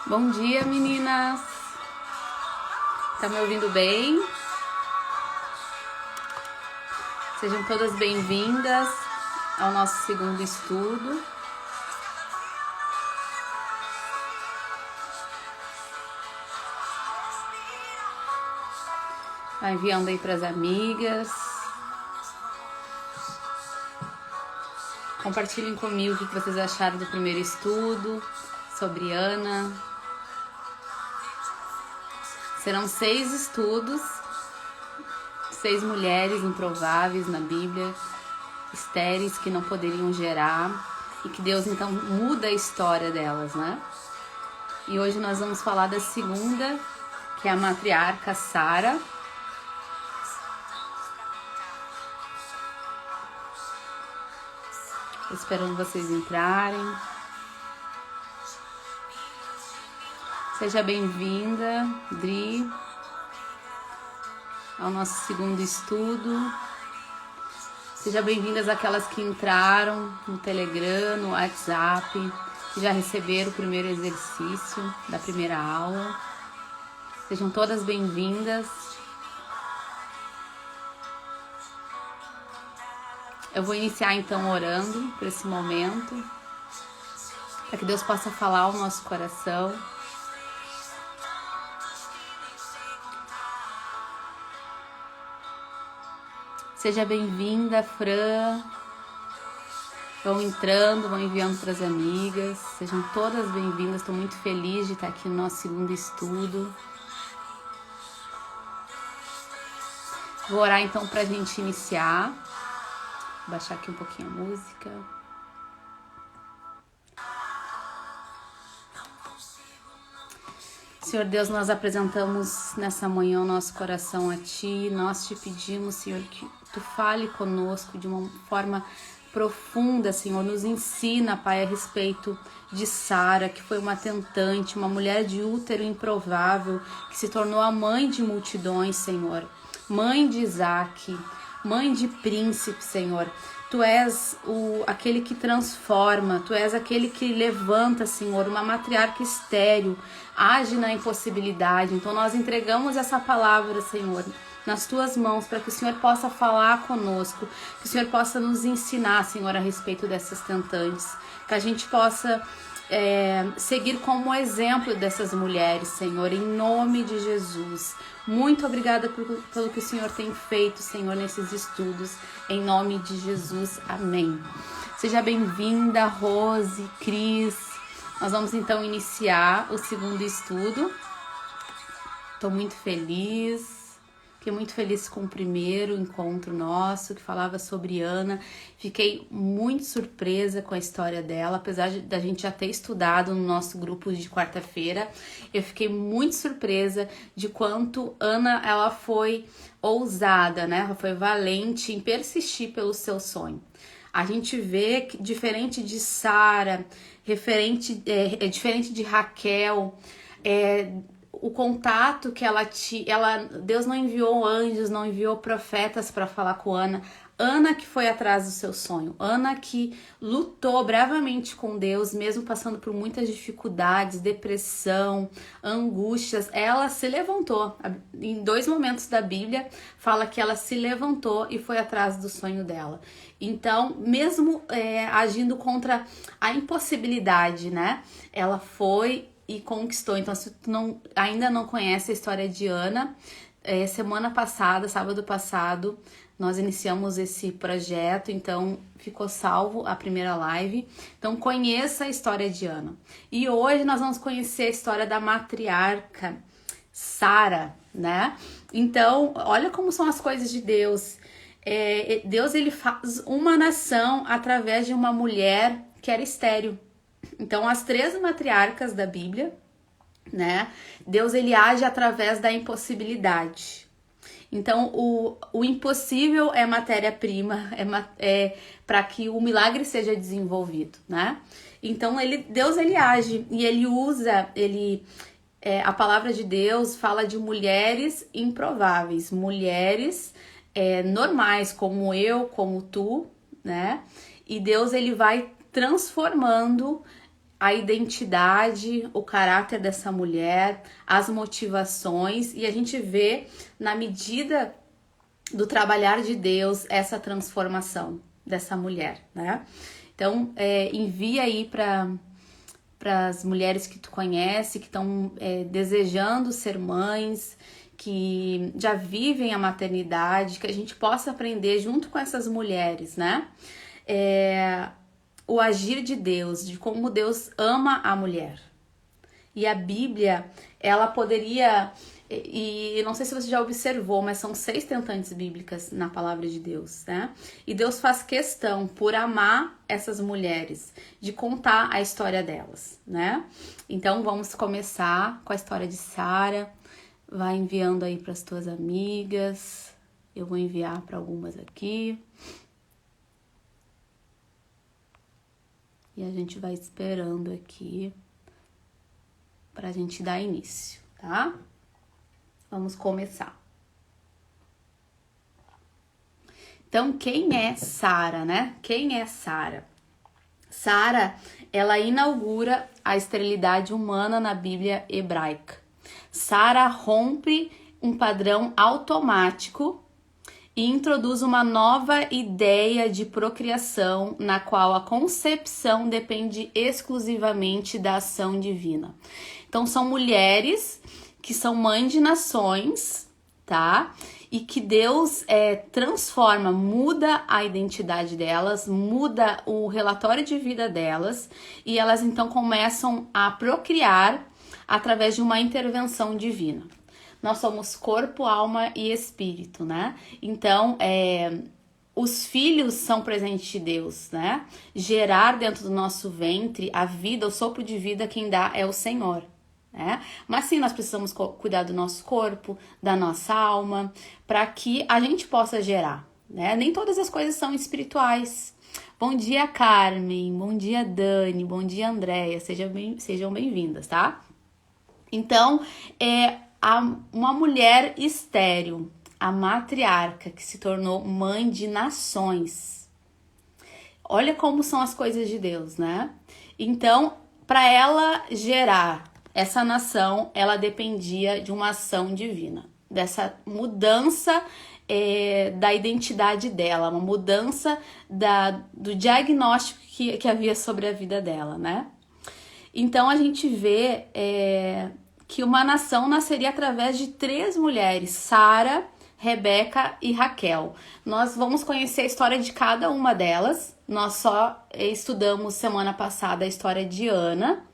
Bom dia, meninas! Tá me ouvindo bem? Sejam todas bem-vindas ao nosso segundo estudo. Vai enviando aí para as amigas. Compartilhem comigo o que vocês acharam do primeiro estudo sobre Ana. Serão 6 estudos, 6 mulheres improváveis na Bíblia, estéreis que não poderiam gerar e que Deus então muda a história delas, né? E hoje nós vamos falar da segunda, que é a matriarca Sara. Esperando vocês entrarem. Seja bem-vinda, Dri, ao nosso segundo estudo. Seja bem-vindas aquelas que entraram no Telegram, no WhatsApp, que já receberam o primeiro exercício da primeira aula. Sejam todas bem-vindas. Eu vou iniciar então orando por esse momento, para que Deus possa falar ao nosso coração. Seja bem-vinda, Fran. Vão entrando, vão enviando para as amigas. Sejam todas bem-vindas. Estou muito feliz de estar aqui no nosso segundo estudo. Vou orar então para a gente iniciar. Vou baixar aqui um pouquinho a música. Senhor Deus, nós apresentamos nessa manhã o nosso coração a Ti. Nós te pedimos, Senhor, que Tu fale conosco de uma forma profunda, Senhor. Nos ensina, Pai, a respeito de Sara, que foi uma tentante, uma mulher de útero improvável, que se tornou a mãe de multidões, Senhor. Mãe de Isaac, mãe de príncipe, Senhor. Tu és aquele que transforma, Tu és aquele que levanta, Senhor, uma matriarca estéril, age na impossibilidade. Então nós entregamos essa palavra, Senhor, nas Tuas mãos, para que o Senhor possa falar conosco, que o Senhor possa nos ensinar, Senhor, a respeito dessas tentantes, que a gente possa seguir como exemplo dessas mulheres, Senhor, em nome de Jesus. Muito obrigada pelo que o Senhor tem feito, Senhor, nesses estudos, em nome de Jesus, amém. Seja bem-vinda, Rose, Cris. Nós vamos então iniciar o segundo estudo. Estou muito feliz. Fiquei muito feliz com o primeiro encontro nosso, que falava sobre Ana. Fiquei muito surpresa com a história dela, apesar da gente já ter estudado no nosso grupo de quarta-feira. Eu fiquei muito surpresa de quanto Ana ela foi ousada, né? Ela foi valente em persistir pelo seu sonho. A gente vê que, diferente de Sara, diferente de Raquel, o contato que Deus não enviou anjos, não enviou profetas para falar com Ana. Ana que foi atrás do seu sonho, Ana que lutou bravamente com Deus, mesmo passando por muitas dificuldades, depressão, angústias, ela se levantou. Em 2 momentos da Bíblia fala que ela se levantou e foi atrás do sonho dela. Então, mesmo agindo contra a impossibilidade, né? Ela foi e conquistou. Então, se tu ainda não conhece a história de Ana, semana passada, sábado passado, nós iniciamos esse projeto, então ficou salvo a primeira live. Então conheça a história de Ana. E hoje nós vamos conhecer a história da matriarca Sara, né? Então, olha como são as coisas de Deus. Deus ele faz uma nação através de uma mulher que era estéril. Então, as 3 matriarcas da Bíblia, né? Deus ele age através da impossibilidade. Então, o impossível é matéria-prima, para que o milagre seja desenvolvido, né? Então, Deus ele age e ele usa, a palavra de Deus fala de mulheres improváveis, mulheres normais, como eu, como tu, né? E Deus ele vai transformando a identidade, o caráter dessa mulher, as motivações, e a gente vê na medida do trabalhar de Deus essa transformação dessa mulher, né? Então, envia aí para as mulheres que tu conhece, que estão desejando ser mães, que já vivem a maternidade, que a gente possa aprender junto com essas mulheres, né? O agir de Deus, de como Deus ama a mulher. E a Bíblia, ela poderia, e não sei se você já observou, mas são 6 tentantes bíblicas na palavra de Deus, né? E Deus faz questão, por amar essas mulheres, de contar a história delas, né? Então vamos começar com a história de Sara. Vai enviando aí para as tuas amigas. Eu vou enviar para algumas aqui. E a gente vai esperando aqui para a gente dar início, tá? Vamos começar. Então, quem é Sara, né? Quem é Sara? Sara, ela inaugura a esterilidade humana na Bíblia hebraica. Sara rompe um padrão automático e introduz uma nova ideia de procriação, na qual a concepção depende exclusivamente da ação divina. Então, são mulheres que são mães de nações, tá? E que Deus transforma, muda a identidade delas, muda o relatório de vida delas, e elas então começam a procriar através de uma intervenção divina. Nós somos corpo, alma e espírito, né? Então, os filhos são presentes de Deus, né? Gerar dentro do nosso ventre a vida, o sopro de vida, quem dá é o Senhor, né? Mas sim, nós precisamos cuidar do nosso corpo, da nossa alma, para que a gente possa gerar, né? Nem todas as coisas são espirituais. Bom dia, Carmen. Bom dia, Dani. Bom dia, Andréia. Sejam bem-vindas, tá? Então, uma mulher estéril, a matriarca, que se tornou mãe de nações. Olha como são as coisas de Deus, né? Então, para ela gerar essa nação, ela dependia de uma ação divina, dessa mudança da identidade dela, uma mudança do diagnóstico que havia sobre a vida dela, né? Então, a gente vê que uma nação nasceria através de 3 mulheres, Sara, Rebeca e Raquel. Nós vamos conhecer a história de cada uma delas. Nós só estudamos semana passada a história de Ana.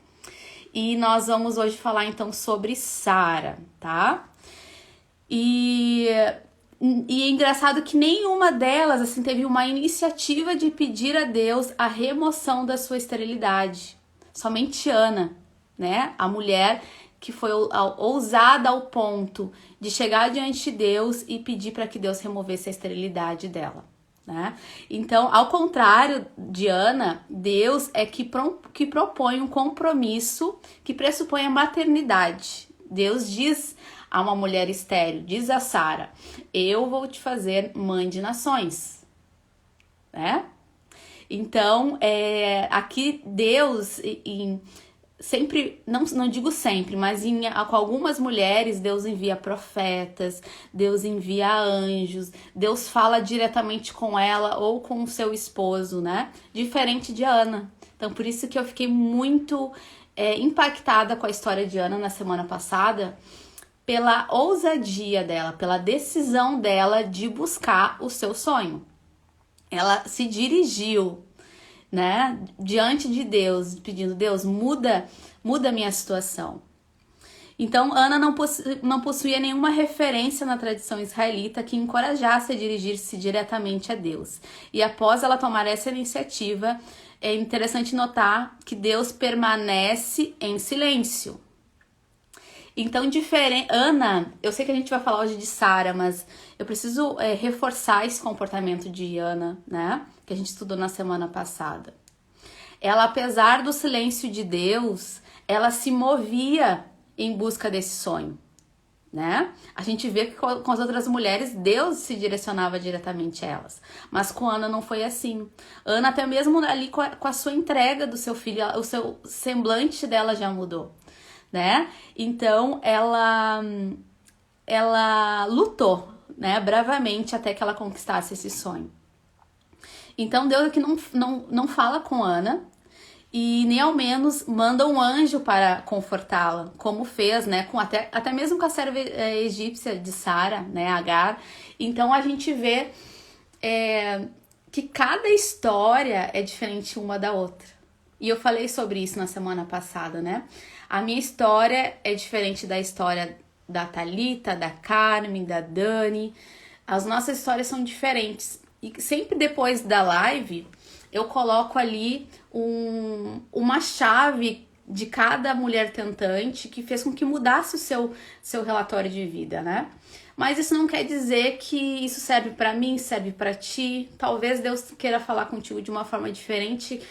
E nós vamos hoje falar então sobre Sara, tá? E é engraçado que nenhuma delas assim teve uma iniciativa de pedir a Deus a remoção da sua esterilidade. Somente Ana, né? A mulher que foi ousada ao ponto de chegar diante de Deus e pedir para que Deus removesse a esterilidade dela, né? Então, ao contrário de Ana, Deus é que propõe um compromisso que pressupõe a maternidade. Deus diz a uma mulher estéril, diz a Sara, eu vou te fazer mãe de nações, né? Então, aqui Deus, sempre, não digo sempre, mas com algumas mulheres Deus envia profetas, Deus envia anjos, Deus fala diretamente com ela ou com o seu esposo, né? Diferente de Ana. Então, por isso que eu fiquei muito impactada com a história de Ana na semana passada, pela ousadia dela, pela decisão dela de buscar o seu sonho. Ela se dirigiu, né, diante de Deus, pedindo, Deus, muda a minha situação. Então, Ana não possuía nenhuma referência na tradição israelita que encorajasse a dirigir-se diretamente a Deus. E após ela tomar essa iniciativa, é interessante notar que Deus permanece em silêncio. Então, Ana, eu sei que a gente vai falar hoje de Sara, mas eu preciso reforçar esse comportamento de Ana, né? Que a gente estudou na semana passada. Ela, apesar do silêncio de Deus, ela se movia em busca desse sonho, né? A gente vê que com as outras mulheres, Deus se direcionava diretamente a elas. Mas com Ana não foi assim. Ana, até mesmo ali com a sua entrega do seu filho, o seu semblante dela já mudou, né? Então, ela lutou, né, bravamente até que ela conquistasse esse sonho. Então, Deus aqui não fala com Ana, e nem ao menos manda um anjo para confortá-la, como fez, né, com até mesmo com a serva egípcia de Sara, né, Agar. Então a gente vê que cada história é diferente uma da outra. E eu falei sobre isso na semana passada, né? A minha história é diferente da história da Thalita, da Carmen, da Dani. As nossas histórias são diferentes. E sempre depois da live, eu coloco ali uma chave de cada mulher tentante que fez com que mudasse o seu relatório de vida, né? Mas isso não quer dizer que isso serve para mim, serve para ti. Talvez Deus queira falar contigo de uma forma diferente,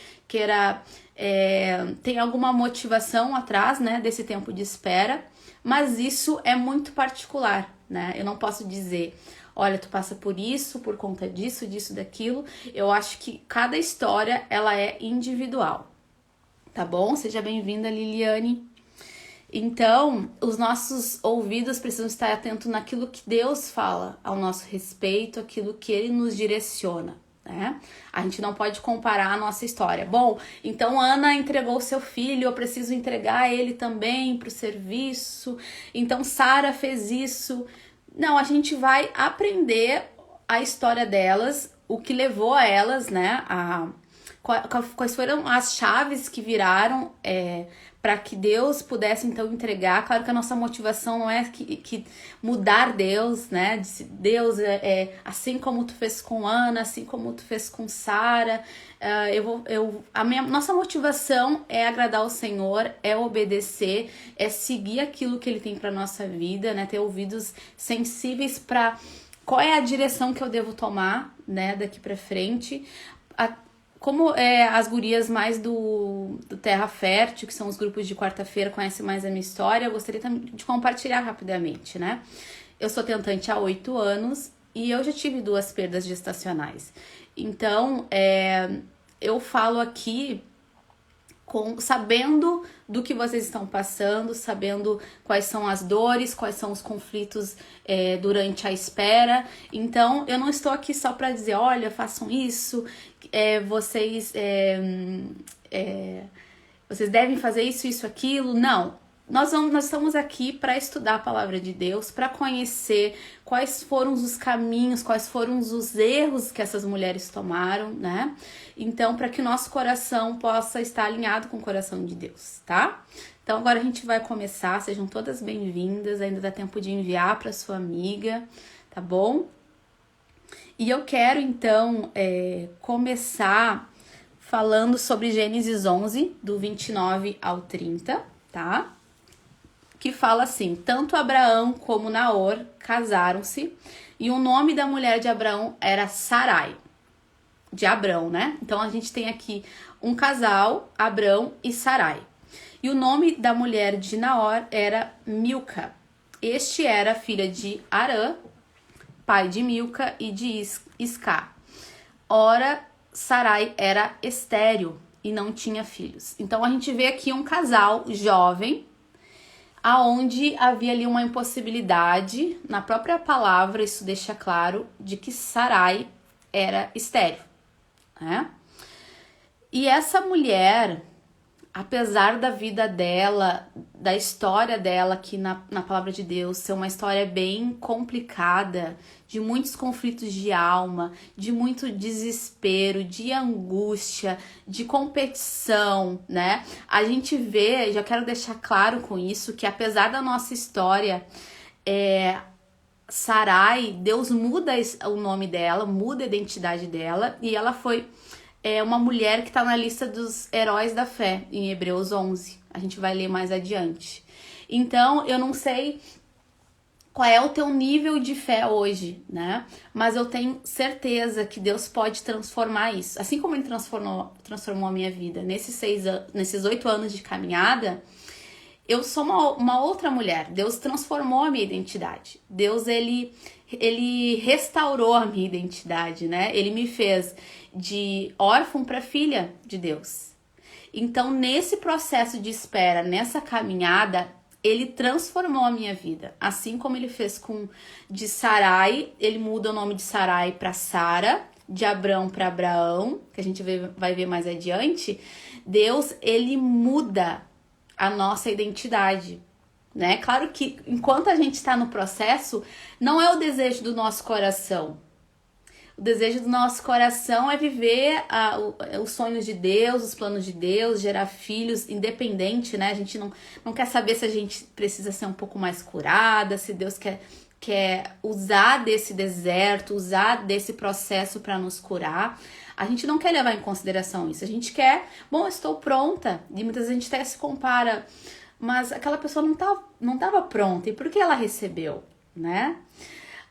tem alguma motivação atrás, né, desse tempo de espera. Mas isso é muito particular, né? Eu não posso dizer, olha, tu passa por isso, por conta disso, disso, daquilo. Eu acho que cada história, ela é individual, tá bom? Seja bem-vinda, Liliane. Então, os nossos ouvidos precisam estar atentos naquilo que Deus fala ao nosso respeito, aquilo que Ele nos direciona, né? A gente não pode comparar a nossa história. Bom, então Ana entregou seu filho, eu preciso entregar ele também para o serviço. Então Sara fez isso. Não, a gente vai aprender a história delas, o que levou a elas, né? Quais foram as chaves que viraram para que Deus pudesse então entregar. Claro que a nossa motivação não é que mudar Deus, né? Deus assim como tu fez com Ana, assim como tu fez com Sara. Nossa motivação é agradar o Senhor, é obedecer, é seguir aquilo que Ele tem para nossa vida, né? Ter ouvidos sensíveis para qual é a direção que eu devo tomar, né? Daqui para frente. Como as gurias mais do Terra Fértil, que são os grupos de quarta-feira, conhecem mais a minha história, eu gostaria de compartilhar rapidamente, né? Eu sou tentante há 8 anos e eu já tive 2 perdas gestacionais. Então, eu falo aqui sabendo do que vocês estão passando, sabendo quais são as dores, quais são os conflitos durante a espera. Então, eu não estou aqui só para dizer, olha, façam isso, vocês devem fazer isso, aquilo. Não. Nós estamos aqui para estudar a palavra de Deus, para conhecer quais foram os caminhos, quais foram os erros que essas mulheres tomaram, né? Então, para que o nosso coração possa estar alinhado com o coração de Deus, tá? Então, agora a gente vai começar, sejam todas bem-vindas, ainda dá tempo de enviar para sua amiga, tá bom? E eu quero, então, começar falando sobre Gênesis 11, do 29 ao 30, tá? Que fala assim: tanto Abraão como Naor casaram-se, e o nome da mulher de Abraão era Sarai. De Abrão, né? Então a gente tem aqui um casal, Abrão e Sarai. E o nome da mulher de Naor era Milca. Este era filha de Arã, pai de Milca e de Isca. Ora, Sarai era estéril e não tinha filhos. Então a gente vê aqui um casal jovem, aonde havia ali uma impossibilidade, na própria palavra isso deixa claro, de que Sarai era estéril, né? E essa mulher, apesar da vida dela, da história dela aqui na palavra de Deus, ser uma história bem complicada, de muitos conflitos de alma, de muito desespero, de angústia, de competição, né? A gente vê, já quero deixar claro com isso, que apesar da nossa história, Sarai, Deus muda o nome dela, muda a identidade dela, e ela foi uma mulher que está na lista dos heróis da fé, em Hebreus 11. A gente vai ler mais adiante. Então, eu não sei qual é o teu nível de fé hoje, né? Mas eu tenho certeza que Deus pode transformar isso. Assim como Ele transformou a minha vida nesses 8 anos de caminhada, eu sou uma outra mulher. Deus transformou a minha identidade. Deus, ele restaurou a minha identidade, né? Ele me fez de órfão para filha de Deus. Então, nesse processo de espera, nessa caminhada, ele transformou a minha vida. Assim como ele fez de Sarai, ele muda o nome de Sarai para Sara, de Abrão para Abraão, que a gente vai ver mais adiante. Deus, ele muda a nossa identidade, né? Claro que enquanto a gente está no processo, não é o desejo do nosso coração. O desejo do nosso coração é viver os sonhos de Deus, os planos de Deus, gerar filhos, independente, né? A gente não quer saber se a gente precisa ser um pouco mais curada, se Deus quer usar desse deserto, usar desse processo para nos curar. A gente não quer levar em consideração isso. A gente quer, bom, eu estou pronta. E muitas vezes a gente até se compara, mas aquela pessoa não estava pronta. E por que ela recebeu, né?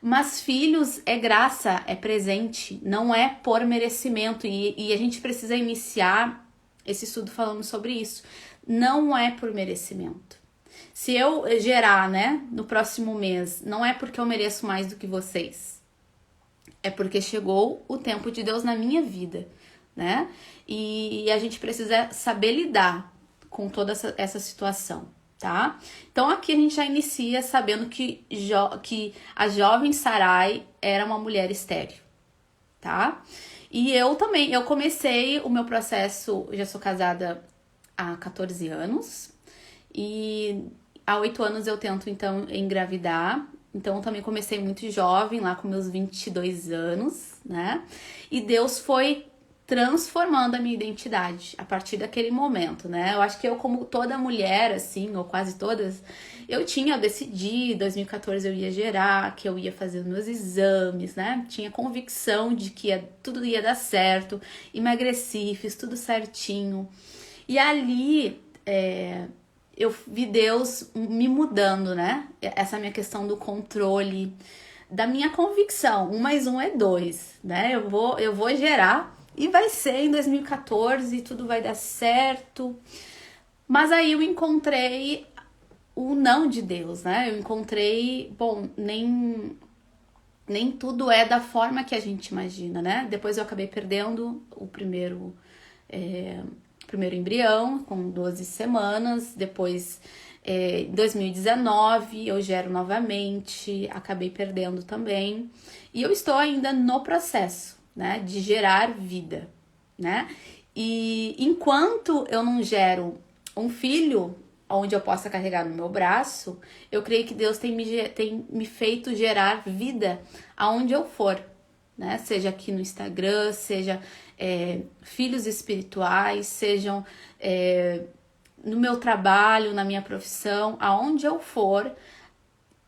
Mas filhos é graça, é presente, não é por merecimento. E a gente precisa iniciar esse estudo falando sobre isso. Não é por merecimento. Se eu gerar, né, no próximo mês, não é porque eu mereço mais do que vocês. É porque chegou o tempo de Deus na minha vida, né? E a gente precisa saber lidar com toda essa situação, tá? Então aqui a gente já inicia sabendo que a jovem Sarai era uma mulher estéril, tá? E eu comecei o meu processo, eu já sou casada há 14 anos e há 8 anos eu tento então engravidar. Então eu também comecei muito jovem, lá com meus 22 anos, né? E Deus foi transformando a minha identidade a partir daquele momento, né? Eu acho que eu, como toda mulher, assim, ou quase todas, eu decidi, em 2014 eu ia gerar, que eu ia fazer os meus exames, né? Tinha convicção de que tudo ia dar certo, emagreci, fiz tudo certinho. E ali, eu vi Deus me mudando, né? Essa minha questão do controle, da minha convicção. 1 mais 1 é 2, né? Eu vou gerar e vai ser em 2014, tudo vai dar certo. Mas aí eu encontrei o não de Deus, né? Eu encontrei, bom, nem tudo é da forma que a gente imagina, né? Depois eu acabei perdendo o primeiro embrião, com 12 semanas. Depois, em 2019, eu gero novamente, acabei perdendo também. E eu estou ainda no processo, né, de gerar vida, né? E enquanto eu não gero um filho onde eu possa carregar no meu braço, eu creio que Deus tem me feito gerar vida aonde eu for, né? Seja aqui no Instagram, seja filhos espirituais, sejam no meu trabalho, na minha profissão, aonde eu for,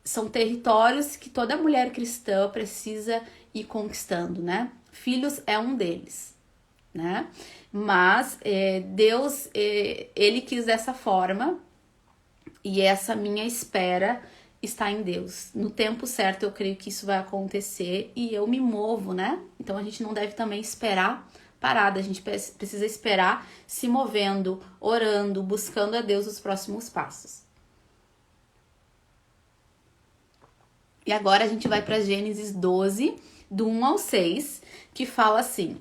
são territórios que toda mulher cristã precisa ir conquistando, né? Filhos é um deles, né? Mas Deus, ele quis dessa forma, e essa minha espera está em Deus. No tempo certo eu creio que isso vai acontecer e eu me movo, né? Então a gente não deve também esperar parada, a gente precisa esperar se movendo, orando, buscando a Deus os próximos passos. E agora a gente vai para Gênesis 12, do 1 ao 6, que fala assim: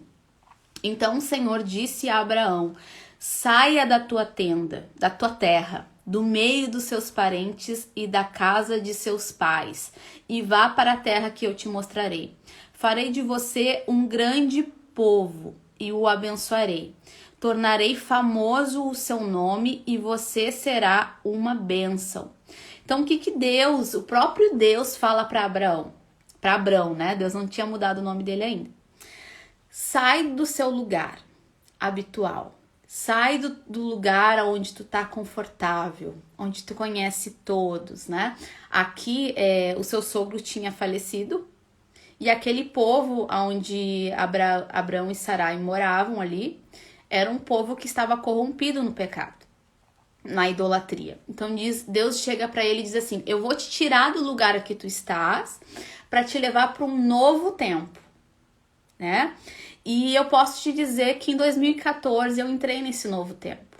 Então o Senhor disse a Abraão: saia da tua tenda, da tua terra, do meio dos seus parentes e da casa de seus pais, e vá para a terra que eu te mostrarei. Farei de você um grande povo e o abençoarei. Tornarei famoso o seu nome e você será uma bênção. Então, o que Deus, o próprio Deus, fala para Abraão? Para Abrão, né? Deus não tinha mudado o nome dele ainda. Sai do seu lugar habitual. Sai do lugar onde tu tá confortável, onde tu conhece todos, né? Aqui, o seu sogro tinha falecido e aquele povo onde Abrão e Sarai moravam ali era um povo que estava corrompido no pecado, na idolatria. Então Deus chega para ele e diz assim: eu vou te tirar do lugar que tu estás para te levar para um novo tempo, né? E eu posso te dizer que em 2014 eu entrei nesse novo tempo,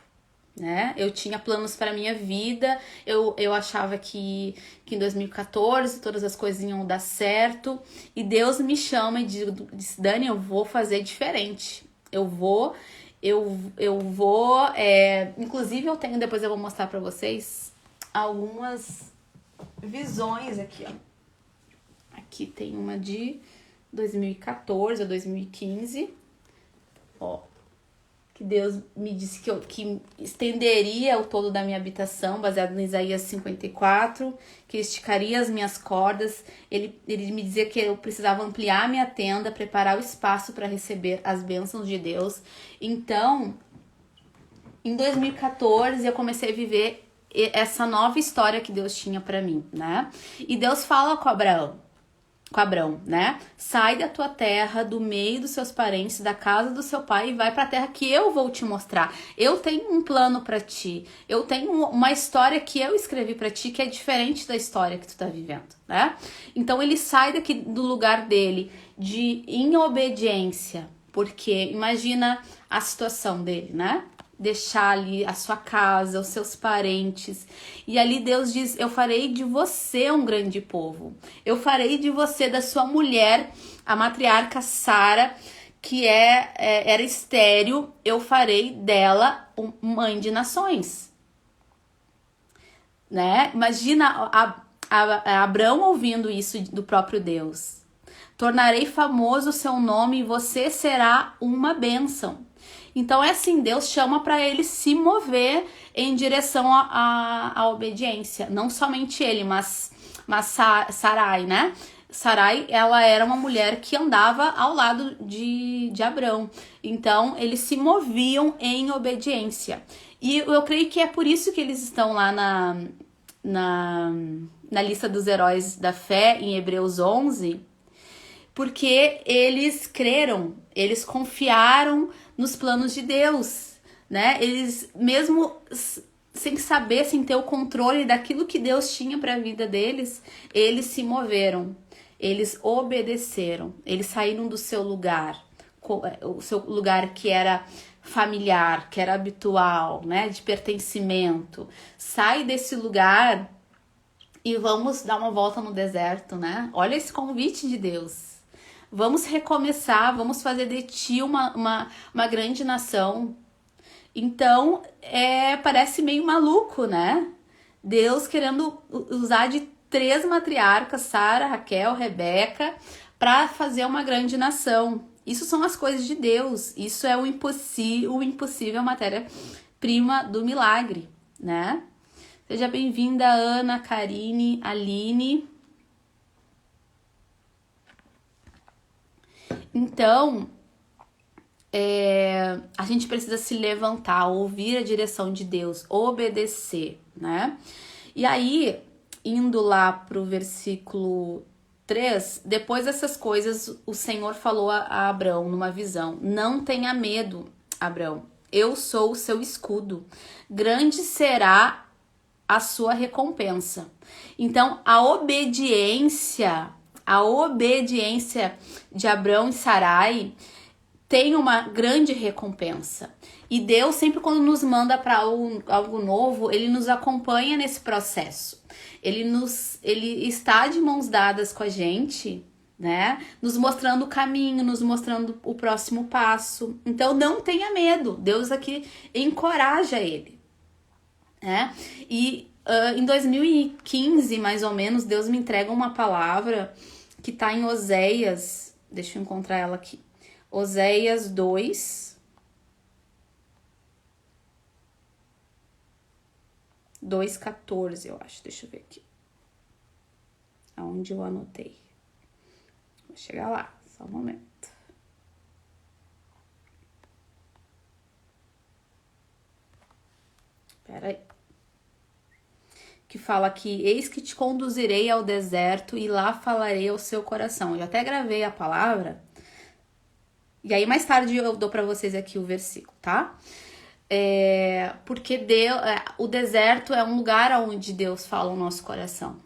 né? Eu tinha planos para minha vida, eu achava que em 2014 todas as coisas iam dar certo, e Deus me chama e diz, Dani, eu vou fazer diferente. Inclusive eu tenho, depois eu vou mostrar para vocês algumas visões aqui, ó. Aqui tem uma de 2014 a 2015, ó. Que Deus me disse que estenderia o todo da minha habitação, baseado em Isaías 54, que esticaria as minhas cordas. Ele me dizia que eu precisava ampliar a minha tenda, preparar o espaço para receber as bênçãos de Deus. Então, em 2014, eu comecei a viver essa nova história que Deus tinha para mim, né? E Deus fala com Abrão, né? Sai da tua terra, do meio dos seus parentes, da casa do seu pai e vai para a terra que eu vou te mostrar. Eu tenho um plano para ti. Eu tenho uma história que eu escrevi para ti que é diferente da história que tu tá vivendo, né? Então ele sai daqui do lugar dele em obediência, porque imagina a situação dele, né? Deixar ali a sua casa, os seus parentes. E ali Deus diz, eu farei de você um grande povo. Eu farei de você, da sua mulher, a matriarca Sara, que era estéril, eu farei dela mãe de nações. Né? Imagina Abrão ouvindo isso do próprio Deus. Tornarei famoso o seu nome e você será uma bênção. Então é assim, Deus chama para ele se mover em direção à obediência. Não somente ele, mas Sarai, né? Sarai, ela era uma mulher que andava ao lado de Abrão. Então eles se moviam em obediência. E eu creio que é por isso que eles estão lá na lista dos heróis da fé, em Hebreus 11, porque eles creram, eles confiaram nos planos de Deus, né? Eles, mesmo sem saber, sem ter o controle daquilo que Deus tinha para a vida deles, eles se moveram, eles obedeceram, eles saíram do seu lugar, o seu lugar que era familiar, que era habitual, né? De pertencimento. Sai desse lugar e vamos dar uma volta no deserto, né? Olha esse convite de Deus. Vamos recomeçar, vamos fazer de ti uma grande nação. Então, parece meio maluco, né? Deus querendo usar de 3 matriarcas, Sara, Raquel, Rebeca, para fazer uma grande nação. Isso são as coisas de Deus. Isso é o impossível, matéria-prima do milagre, né? Seja bem-vinda, Ana, Karine, Aline. Então, a gente precisa se levantar, ouvir a direção de Deus, obedecer, né? E aí, indo lá pro versículo 3, depois dessas coisas, o Senhor falou a Abrão numa visão: não tenha medo, Abrão, eu sou o seu escudo, grande será a sua recompensa. Então, a obediência de Abrão e Sarai tem uma grande recompensa. E Deus, sempre quando nos manda para algo novo, ele nos acompanha nesse processo. Ele está de mãos dadas com a gente, né? Nos mostrando o caminho, nos mostrando o próximo passo. Então não tenha medo. Deus aqui encoraja ele, né? E em 2015, mais ou menos, Deus me entrega uma palavra que tá em Oséias. Deixa eu encontrar ela aqui. Oséias 2:14, eu acho. Deixa eu ver aqui. Aonde eu anotei. Vou chegar lá, só um momento. Pera aí. Que fala que eis que te conduzirei ao deserto e lá falarei ao seu coração. Eu até gravei a palavra. E aí mais tarde eu dou para vocês aqui o versículo, tá? Porque o deserto é um lugar onde Deus fala o nosso coração.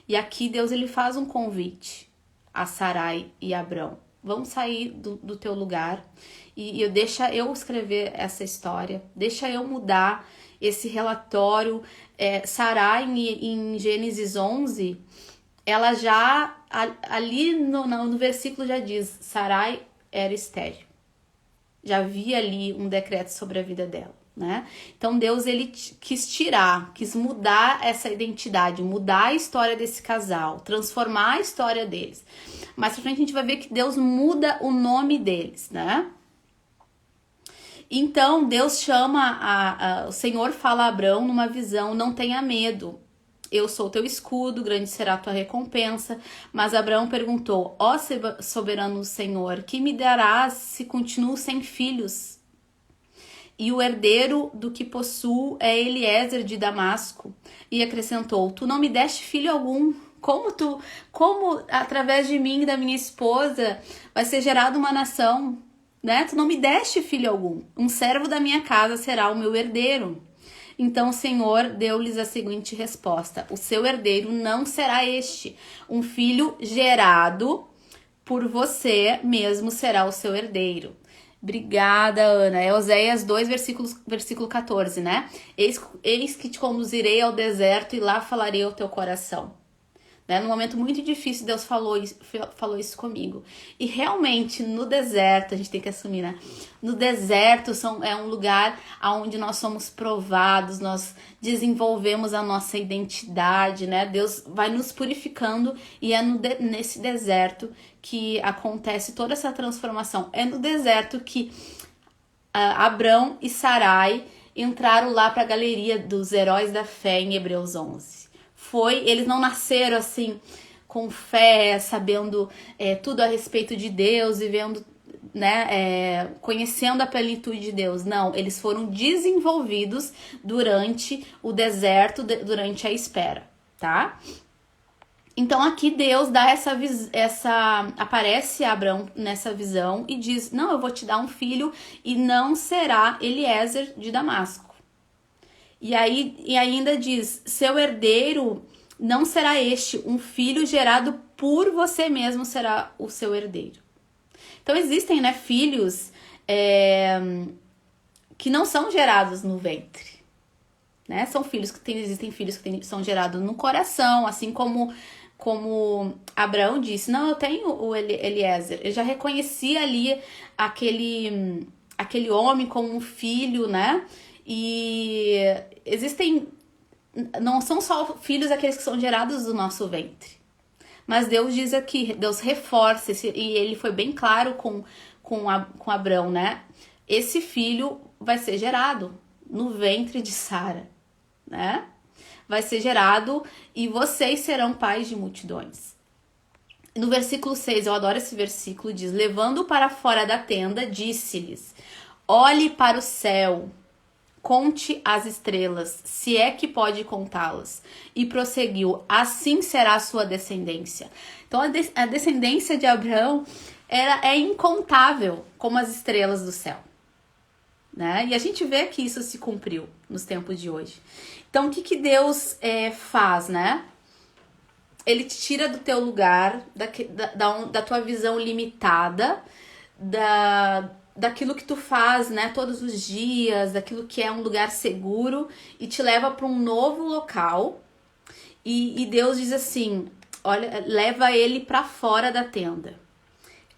E aqui Deus ele faz um convite a Sarai e Abrão. vamos sair do teu lugar e deixa eu escrever essa história, deixa eu mudar esse relatório. Sarai, em Gênesis 11, ela já, ali no versículo já diz, Sarai era estéril. Já havia ali um decreto sobre a vida dela, né? Então Deus, ele quis mudar essa identidade, mudar a história desse casal, transformar a história deles. Mais pra frente a gente vai ver que Deus muda o nome deles, né? Então Deus chama, o Senhor fala a Abrão numa visão, não tenha medo. Eu sou teu escudo, grande será a tua recompensa. Mas Abraão perguntou, ó soberano Senhor, que me darás se continuo sem filhos? E o herdeiro do que possuo é Eliezer de Damasco. E acrescentou, tu não me deste filho algum. Como através de mim e da minha esposa vai ser gerada uma nação? Né? Tu não me deste filho algum. Um servo da minha casa será o meu herdeiro. Então o Senhor deu-lhes a seguinte resposta: o seu herdeiro não será este, um filho gerado por você mesmo será o seu herdeiro. Obrigada, Ana. É Oséias 2, versículo 14, né? Eis que te conduzirei ao deserto e lá falarei ao teu coração. Né? Num momento muito difícil, Deus falou isso comigo. E realmente, no deserto, a gente tem que assumir, né? No deserto é um lugar onde nós somos provados, nós desenvolvemos a nossa identidade, né? Deus vai nos purificando e é nesse deserto que acontece toda essa transformação. É no deserto que Abrão e Sarai entraram lá para a galeria dos heróis da fé em Hebreus 11. Eles não nasceram assim com fé, sabendo tudo a respeito de Deus, vivendo, né, conhecendo a plenitude de Deus. Não, eles foram desenvolvidos durante o deserto, durante a espera, tá? Então aqui Deus dá aparece a Abrão nessa visão e diz, não, eu vou te dar um filho e não será Eliezer de Damasco. E ainda diz, seu herdeiro não será este, um filho gerado por você mesmo será o seu herdeiro. Então existem, né, filhos que não são gerados no ventre, né? Existem filhos que são gerados no coração, assim como Abraão disse, não, eu tenho o Eliezer, eu já reconheci ali aquele homem como um filho, né? E existem, não são só filhos aqueles que são gerados do nosso ventre, mas Deus diz aqui, Deus reforça, e ele foi bem claro com Abrão, né? Esse filho vai ser gerado no ventre de Sara, né? Vai ser gerado e vocês serão pais de multidões. No versículo 6, eu adoro esse versículo, diz, levando para fora da tenda, disse-lhes, olhe para o céu, conte as estrelas, se é que pode contá-las. E prosseguiu, assim será a sua descendência. Então a descendência de Abraão é incontável como as estrelas do céu, né? E a gente vê que isso se cumpriu nos tempos de hoje. Então o que Deus faz, né? Ele te tira do teu lugar, da tua visão limitada, daquilo que tu faz, né, todos os dias, daquilo que é um lugar seguro, e te leva para um novo local. E Deus diz assim, olha, leva ele para fora da tenda.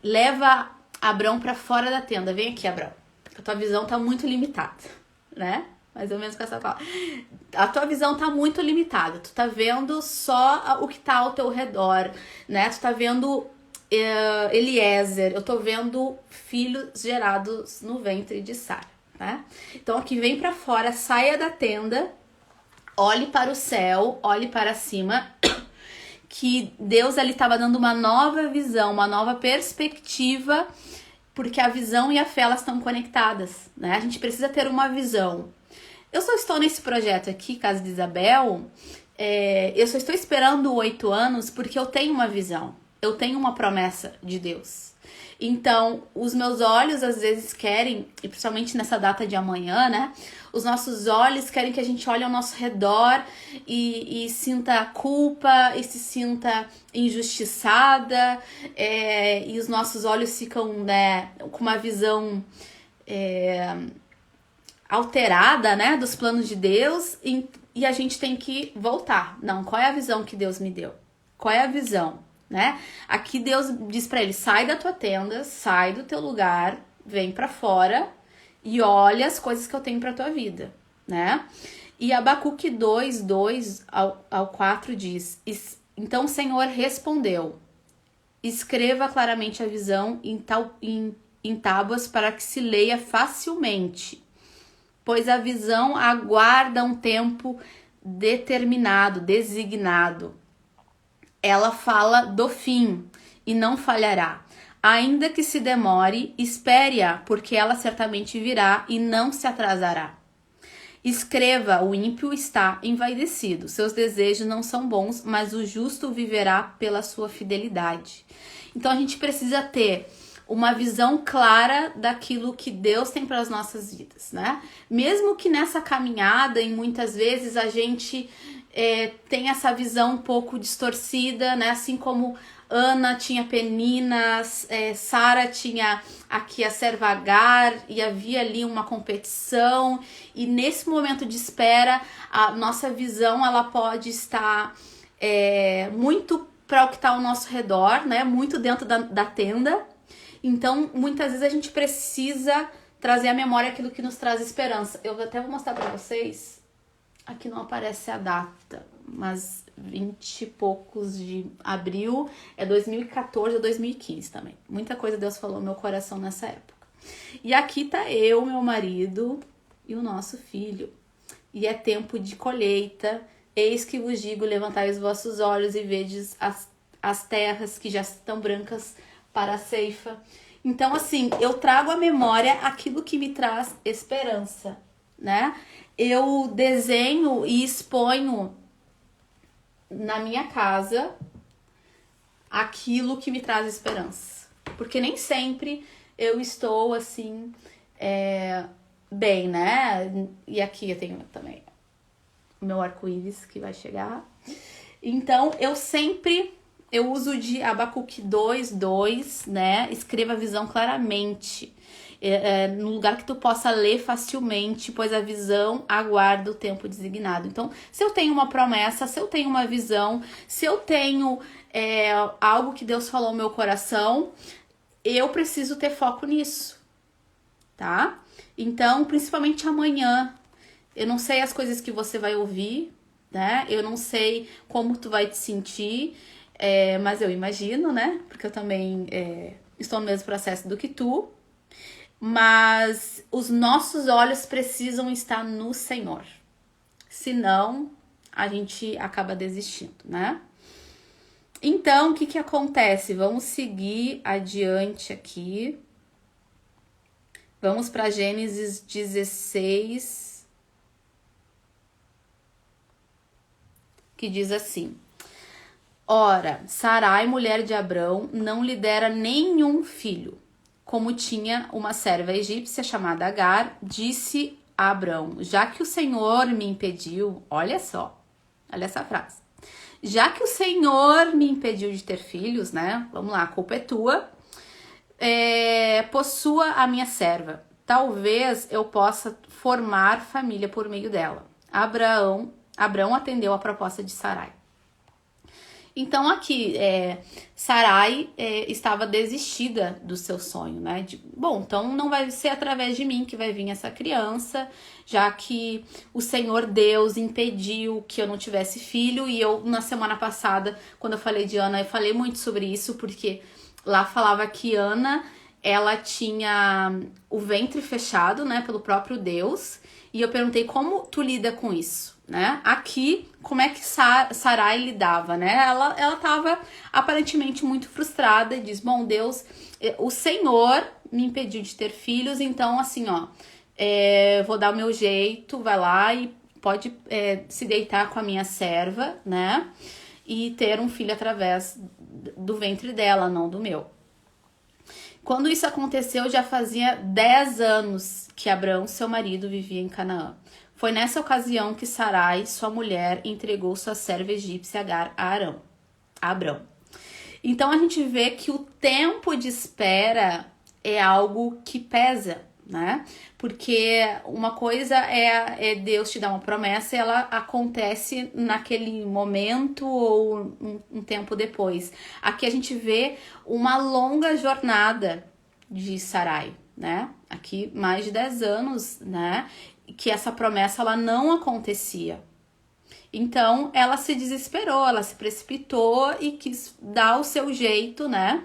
Leva Abrão para fora da tenda. Vem aqui, Abrão. A tua visão tá muito limitada, né? Mais ou menos com essa palavra. A tua visão tá muito limitada. Tu tá vendo só o que tá ao teu redor, né? Tu tá vendo Eliezer. Eu tô vendo filhos gerados no ventre de Sara, né? Então aqui, vem pra fora, saia da tenda, olhe para o céu, olhe para cima, que Deus ali estava dando uma nova visão, uma nova perspectiva, porque a visão e a fé, elas estão conectadas, né? A gente precisa ter uma visão. Eu só estou nesse projeto aqui, Casa de Isabel, eu só estou esperando 8 anos porque eu tenho uma visão, eu tenho uma promessa de Deus. Então, os meus olhos às vezes querem, e principalmente nessa data de amanhã, né? Os nossos olhos querem que a gente olhe ao nosso redor e sinta culpa e se sinta injustiçada, e os nossos olhos ficam, né, com uma visão alterada, né, dos planos de Deus, e a gente tem que voltar. Não, qual é a visão que Deus me deu? Qual é a visão, né? Aqui Deus diz pra ele: sai da tua tenda, sai do teu lugar, vem pra fora e olha as coisas que eu tenho pra tua vida, né? E Abacuque 2, 2 ao 4 diz: então o Senhor respondeu: escreva claramente a visão em tábuas para que se leia facilmente, pois a visão aguarda um tempo determinado, designado. Ela fala do fim e não falhará. Ainda que se demore, espere-a, porque ela certamente virá e não se atrasará. Escreva: o ímpio está envaidecido, seus desejos não são bons, mas o justo viverá pela sua fidelidade. Então a gente precisa ter uma visão clara daquilo que Deus tem para as nossas vidas, né? Mesmo que nessa caminhada, e muitas vezes a gente tem essa visão um pouco distorcida, né? Assim como Ana tinha Peninas, Sara tinha aqui a serva Agar, e havia ali uma competição, e nesse momento de espera, a nossa visão ela pode estar muito para o que está ao nosso redor, né? Muito dentro da tenda. Então, muitas vezes a gente precisa trazer à memória aquilo que nos traz esperança. Eu até vou mostrar para vocês. Aqui não aparece a data, mas 20 e poucos de abril, 2014 ou 2015 também. Muita coisa Deus falou no meu coração nessa época. E aqui tá eu, meu marido e o nosso filho. E é tempo de colheita. Eis que vos digo: levantai os vossos olhos e vedes as terras que já estão brancas para a ceifa. Então, assim, eu trago à memória aquilo que me traz esperança, né? Eu desenho e exponho na minha casa aquilo que me traz esperança. Porque nem sempre eu estou, assim, bem, né? E aqui eu tenho também o meu arco-íris que vai chegar. Então, eu uso de Abacuque 2, 2, né? Escreva a visão claramente, no lugar que tu possa ler facilmente, pois a visão aguarda o tempo designado. Então, se eu tenho uma promessa, se eu tenho uma visão, se eu tenho algo que Deus falou no meu coração, eu preciso ter foco nisso, tá? Então, principalmente amanhã, eu não sei as coisas que você vai ouvir, né? Eu não sei como tu vai te sentir, mas eu imagino, né? Porque eu também estou no mesmo processo do que tu. Mas os nossos olhos precisam estar no Senhor. Senão, a gente acaba desistindo, né? Então, o que acontece? Vamos seguir adiante aqui. Vamos para Gênesis 16, que diz assim: ora, Sarai, mulher de Abrão, não lhe dera nenhum filho. Como tinha uma serva egípcia chamada Agar, disse a Abrão: já que o Senhor me impediu, olha só, olha essa frase. Já que o Senhor me impediu de ter filhos, né? Vamos lá, a culpa é tua. Possua a minha serva. Talvez eu possa formar família por meio dela. Abrão atendeu a proposta de Sarai. Então aqui, Sarai estava desistida do seu sonho, né? Então não vai ser através de mim que vai vir essa criança, já que o Senhor Deus impediu que eu não tivesse filho. E eu, na semana passada, quando eu falei de Ana, eu falei muito sobre isso, porque lá falava que Ana, ela tinha o ventre fechado, né, pelo próprio Deus. E eu perguntei: como tu lida com isso? Né? Aqui, como é que Sarai lidava, né? Ela estava aparentemente muito frustrada e diz: bom, Deus, o Senhor me impediu de ter filhos, então assim, vou dar o meu jeito, vai lá e pode se deitar com a minha serva, né? E ter um filho através do ventre dela, não do meu. Quando isso aconteceu, já fazia 10 anos que Abrão, seu marido, vivia em Canaã. Foi nessa ocasião que Sarai, sua mulher, entregou sua serva egípcia Agar a Abrão. Então a gente vê que o tempo de espera é algo que pesa, né? Porque uma coisa é Deus te dar uma promessa e ela acontece naquele momento ou um tempo depois. Aqui a gente vê uma longa jornada de Sarai, né? Aqui mais de 10 anos, né? Que essa promessa ela não acontecia. Então ela se desesperou, ela se precipitou e quis dar o seu jeito, né?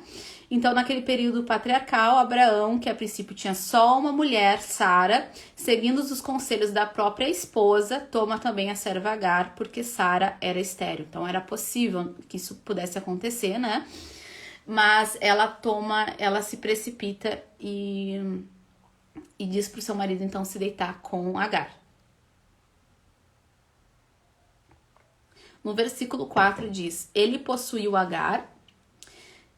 Então, naquele período patriarcal, Abraão, que a princípio tinha só uma mulher, Sara, seguindo os conselhos da própria esposa, toma também a serva Agar, porque Sara era estéril. Então, era possível que isso pudesse acontecer, né? Mas ela se precipita e diz pro seu marido, então, se deitar com Agar. No versículo 4 diz, ele possuiu Agar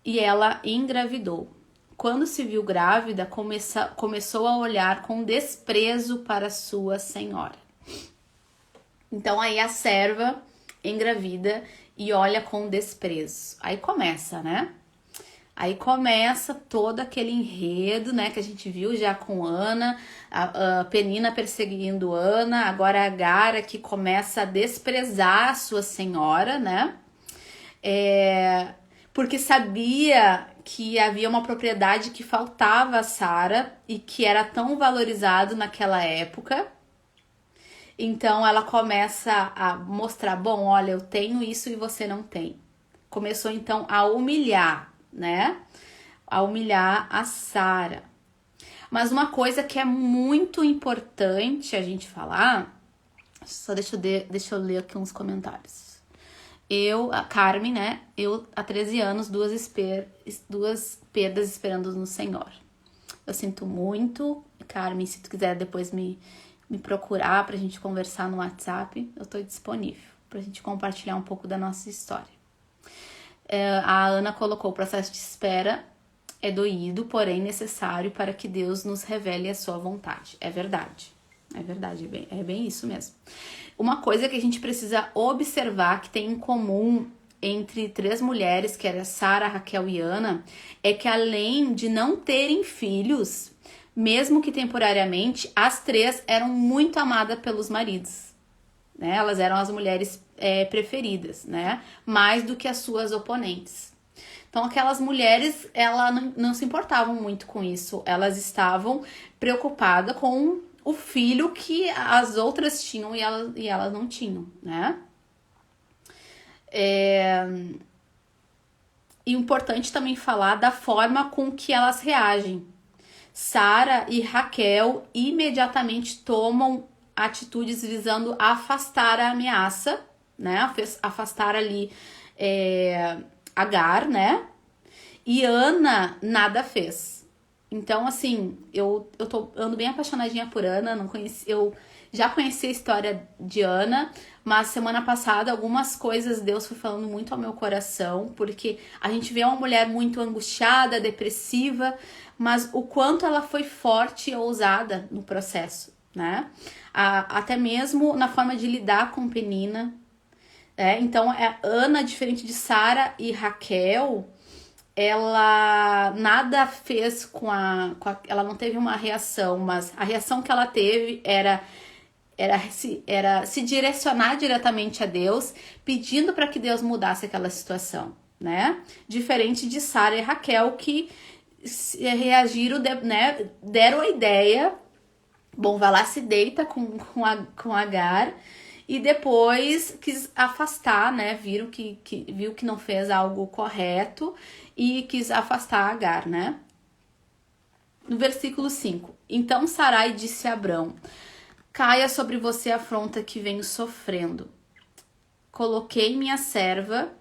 e ela engravidou. Quando se viu grávida, começou a olhar com desprezo para sua senhora. Então aí a serva engravida e olha com desprezo. Aí começa, né? Aí começa todo aquele enredo, né, que a gente viu já com Ana, a Penina perseguindo Ana, agora a Agar que começa a desprezar a sua senhora, né? Porque sabia que havia uma propriedade que faltava a Sara e que era tão valorizado naquela época. Então ela começa a mostrar, bom, olha, eu tenho isso e você não tem. Começou então a humilhar, né? A humilhar a Sara. Mas uma coisa que é muito importante a gente falar, só deixa eu ler aqui uns comentários. A Carmen, né? Eu, há 13 anos, duas perdas esperando no Senhor. Eu sinto muito. Carmen, se tu quiser depois me procurar pra gente conversar no WhatsApp, eu tô disponível pra gente compartilhar um pouco da nossa história. A Ana colocou o processo de espera é doído, porém necessário para que Deus nos revele a sua vontade. É verdade, é bem isso mesmo. Uma coisa que a gente precisa observar que tem em comum entre 3 mulheres, que era Sara, Raquel e Ana, é que além de não terem filhos, mesmo que temporariamente, as 3 eram muito amadas pelos maridos, né? Elas eram as mulheres preferidas, né? Mais do que as suas oponentes. Então, aquelas mulheres, elas não se importavam muito com isso. Elas estavam preocupadas com o filho que as outras tinham e elas não tinham, né? E importante também falar da forma com que elas reagem. Sara e Raquel imediatamente tomam atitudes visando afastar a ameaça, né? Afastar ali Agar, né? E Ana nada fez. Então, assim, eu ando bem apaixonadinha por Ana, eu já conheci a história de Ana, mas semana passada algumas coisas Deus foi falando muito ao meu coração, porque a gente vê uma mulher muito angustiada, depressiva, mas o quanto ela foi forte e ousada no processo, né? Até mesmo na forma de lidar com Penina. Então, Ana, diferente de Sara e Raquel, ela nada fez ela não teve uma reação, mas a reação que ela teve era se direcionar diretamente a Deus, pedindo para que Deus mudasse aquela situação, né? Diferente de Sara e Raquel, que reagiram, né? Deram a ideia, bom, vai lá, se deita com Agar, e depois quis afastar, né? Viu que não fez algo correto e quis afastar Agar, né? No versículo 5. Então Sarai disse a Abrão: caia sobre você a afronta que venho sofrendo. Coloquei minha serva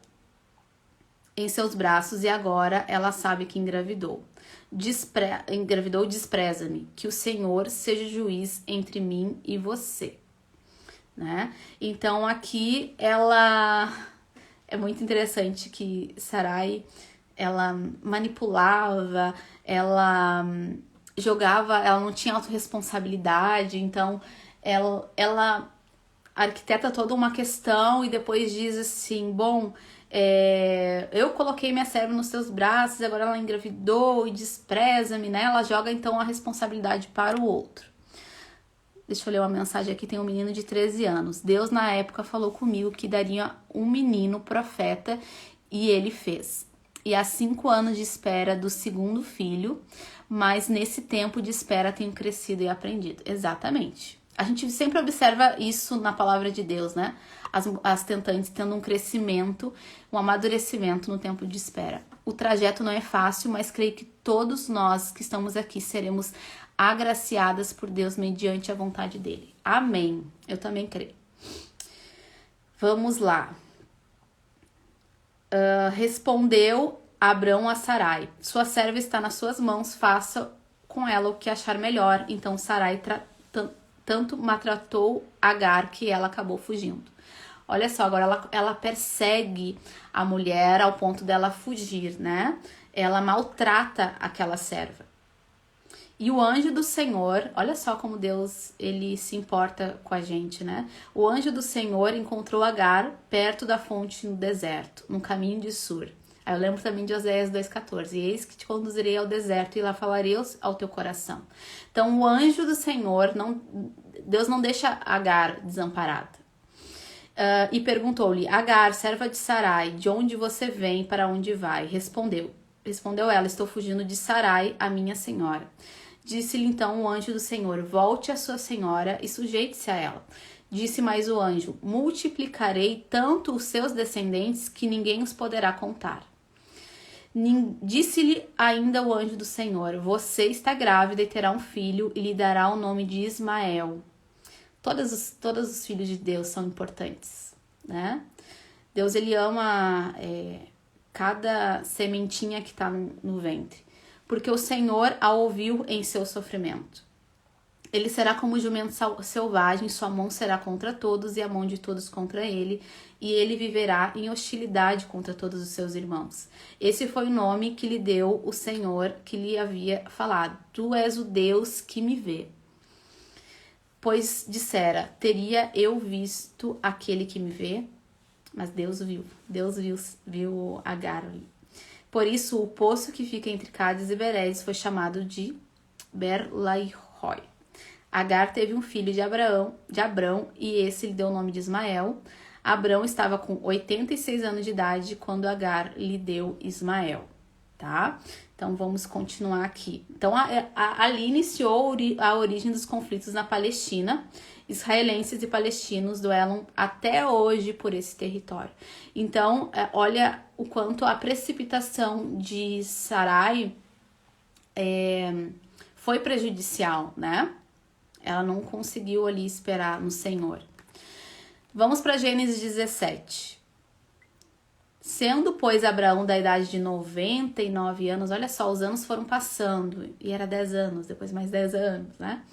em seus braços e agora ela sabe que engravidou. Engravidou, despreza-me. Que o Senhor seja juiz entre mim e você. Né? Então aqui ela é muito interessante que Sarai ela manipulava, ela jogava, ela não tinha autorresponsabilidade, então ela arquiteta toda uma questão e depois diz assim, bom, eu coloquei minha serva nos seus braços, agora ela engravidou e despreza-me, né? Ela joga então a responsabilidade para o outro. Deixa eu ler uma mensagem aqui, tem um menino de 13 anos. Deus na época falou comigo que daria um menino profeta e ele fez. E há 5 anos de espera do segundo filho, mas nesse tempo de espera tenho crescido e aprendido. Exatamente. A gente sempre observa isso na palavra de Deus, né? As tentantes tendo um crescimento, um amadurecimento no tempo de espera. O trajeto não é fácil, mas creio que todos nós que estamos aqui seremos agraciadas por Deus mediante a vontade dele. Amém. Eu também creio. Vamos lá. Respondeu Abrão a Sarai: sua serva está nas suas mãos, faça com ela o que achar melhor. Então Sarai tanto maltratou Agar que ela acabou fugindo. Olha só, agora ela persegue a mulher ao ponto dela fugir, né? Ela maltrata aquela serva. E o anjo do Senhor, olha só como Deus, ele se importa com a gente, né? O anjo do Senhor encontrou Agar perto da fonte no deserto, no caminho de Sur. Aí eu lembro também de Oséias 2,14. Eis que te conduzirei ao deserto e lá falarei ao teu coração. Então o anjo do Senhor, Deus não deixa Agar desamparada. E perguntou-lhe: Agar, serva de Sarai, de onde você vem, para onde vai? Respondeu ela: estou fugindo de Sarai, a minha senhora. Disse-lhe então o anjo do Senhor: volte à sua senhora e sujeite-se a ela. Disse mais o anjo: multiplicarei tanto os seus descendentes que ninguém os poderá contar. Disse-lhe ainda o anjo do Senhor: você está grávida e terá um filho e lhe dará o nome de Ismael. Todos os filhos de Deus são importantes, né? Deus, ele ama cada sementinha que está no ventre. Porque o Senhor a ouviu em seu sofrimento. Ele será como jumento selvagem, sua mão será contra todos e a mão de todos contra ele, e ele viverá em hostilidade contra todos os seus irmãos. Esse foi o nome que lhe deu o Senhor, que lhe havia falado: tu és o Deus que me vê. Pois dissera: teria eu visto aquele que me vê? Mas Deus viu Agar ali. Por isso, o poço que fica entre Cádiz e Beredes foi chamado de Ber-lai-roi. Agar teve um filho de Abrão, e esse lhe deu o nome de Ismael. Abrão estava com 86 anos de idade quando Agar lhe deu Ismael, tá? Então, vamos continuar aqui. Então, ali iniciou a origem dos conflitos na Palestina. Israelenses e palestinos duelam até hoje por esse território. Então, olha o quanto a precipitação de Sarai foi prejudicial, né? Ela não conseguiu ali esperar no Senhor. Vamos para Gênesis 17. Sendo, pois, Abraão da idade de 99 anos, olha só, os anos foram passando, e era 10 anos, depois mais 10 anos, né?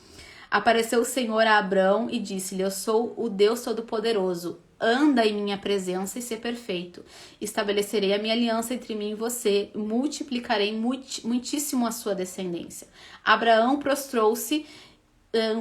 Apareceu o Senhor a Abrão e disse-lhe: eu sou o Deus Todo-Poderoso, anda em minha presença e ser perfeito. Estabelecerei a minha aliança entre mim e você, multiplicarei muitíssimo a sua descendência. Abraão prostrou-se,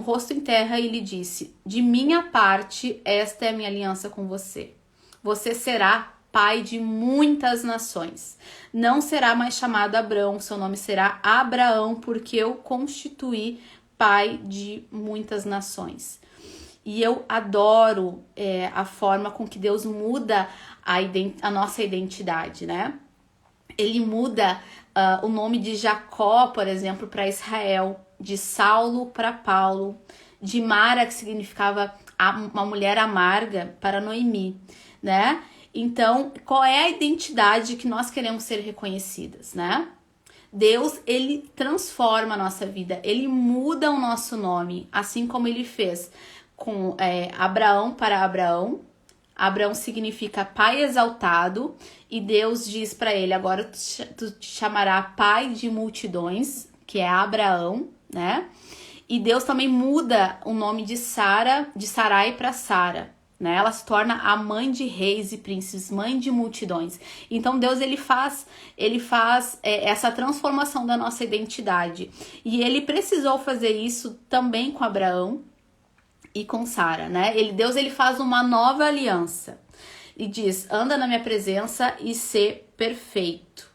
rosto em terra, e lhe disse: de minha parte, esta é a minha aliança com você. Você será pai de muitas nações. Não será mais chamado Abrão, seu nome será Abraão, porque eu constituí pai de muitas nações. E eu adoro a forma com que Deus muda a nossa identidade, né? Ele muda o nome de Jacó, por exemplo, para Israel, de Saulo para Paulo, de Mara, que significava uma mulher amarga, para Noemi, né? Então, qual é a identidade que nós queremos ser reconhecidas, né? Deus, ele transforma a nossa vida, ele muda o nosso nome, assim como ele fez com Abraão para Abraão. Abraão significa pai exaltado, e Deus diz para ele: agora tu te chamará pai de multidões, que é Abraão, né? E Deus também muda o nome de Sarai para Sara. né? Ela se torna a mãe de reis e príncipes, mãe de multidões. Então Deus ele faz essa transformação da nossa identidade. E ele precisou fazer isso também com Abraão e com Sara, né? Deus ele faz uma nova aliança e diz: anda na minha presença e ser perfeito,